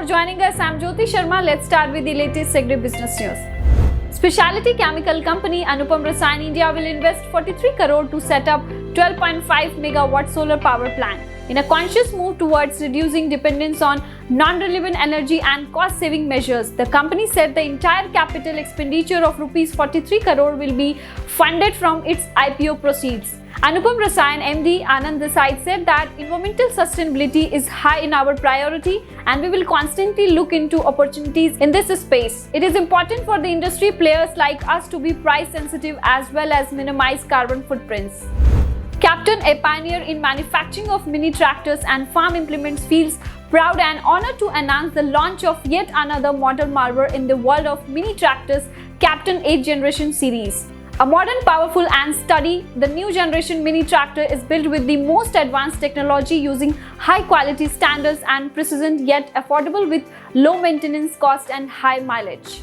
joining us. I'm Jyoti Sharma. Let's start with the latest Agri business news. Specialty chemical company Anupam Rasayan India will invest 43 crore to set up 12.5 megawatt solar power plant. In a conscious move towards reducing dependence on non-relevant energy and cost-saving measures, the company said the entire capital expenditure of rupees 43 crore will be funded from its IPO proceeds. Anupam Rasayan MD Anand Desai said that environmental sustainability is high in our priority and we will constantly look into opportunities in this space. It is important for the industry players like us to be price sensitive as well as minimize carbon footprints. Captain, a pioneer in manufacturing of mini tractors and farm implements, feels proud and honored to announce the launch of yet another model marvel in the world of mini tractors, Captain 8th Generation Series. A modern, powerful and sturdy, the new generation mini tractor is built with the most advanced technology using high quality standards and precision, yet affordable with low maintenance cost and high mileage.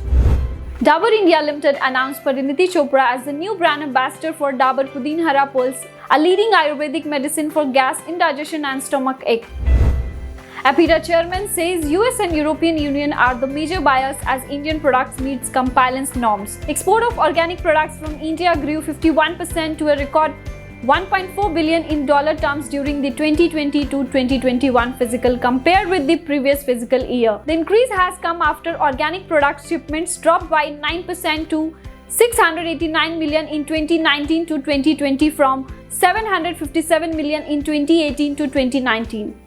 Dabur India Limited announced Pariniti Chopra as the new brand ambassador for Dabur Pudin Hara Pulse, a leading Ayurvedic medicine for gas, indigestion and stomach ache. APIDA chairman says US and European Union are the major buyers as Indian products meets compliance norms. Export of organic products from India grew 51% to a record $1.4 billion in dollar terms during the 2020-2021 fiscal compared with the previous fiscal year. The increase has come after organic product shipments dropped by 9% to 689 million in 2019 to 2020 from 757 million in 2018 to 2019.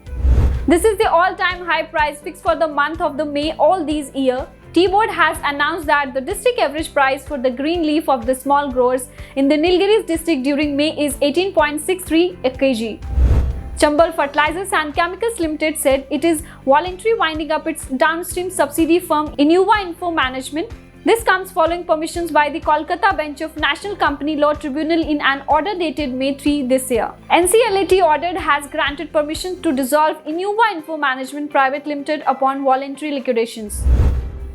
This is the all-time high price fixed for the month of May all these year. T-Board has announced that the district average price for the green leaf of the small growers in the Nilgiris district during May is 18.63 a kg. Chambal Fertilizers and Chemicals Limited said it is voluntarily winding up its downstream subsidiary firm Inuva Info Management. This comes following permissions by the Kolkata bench of National Company Law Tribunal in an order dated May 3 this year. NCLAT order has granted permission to dissolve Inuva Info Management Private Limited upon voluntary liquidations.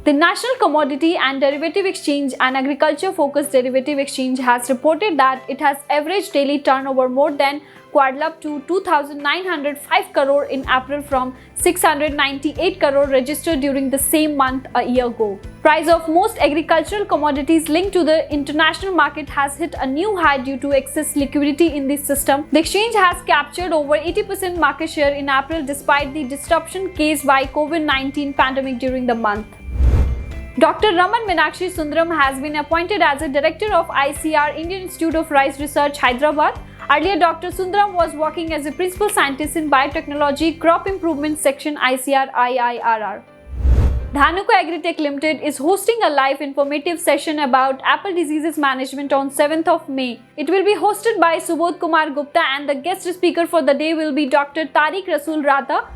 The National Commodity and Derivative Exchange, an agriculture-focused derivative exchange, has reported that it has average daily turnover more than quadrupled to 2,905 crore in April from 698 crore registered during the same month a year ago. Price of most agricultural commodities linked to the international market has hit a new high due to excess liquidity in the system. The exchange has captured over 80% market share in April despite the disruption caused by COVID-19 pandemic during the month. Dr. Raman Meenakshi Sundaram has been appointed as a director of ICR Indian Institute of Rice Research, Hyderabad. Earlier, Dr. Sundaram was working as a principal scientist in biotechnology crop improvement section ICR IIRR. Dhanuka Agritech Limited is hosting a live informative session about apple diseases management on 7th of May. It will be hosted by Subodh Kumar Gupta and the guest speaker for the day will be Dr. Tariq Rasool Rata.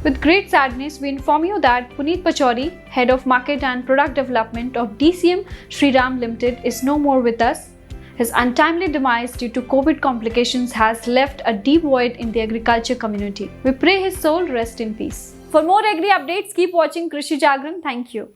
With great sadness, we inform you that Puneet Pachauri, Head of Market and Product Development of DCM Shriram Limited, is no more with us. His untimely demise due to COVID complications has left a deep void in the agriculture community. We pray his soul rest in peace. For more agri updates, keep watching Krishi Jagran. Thank you.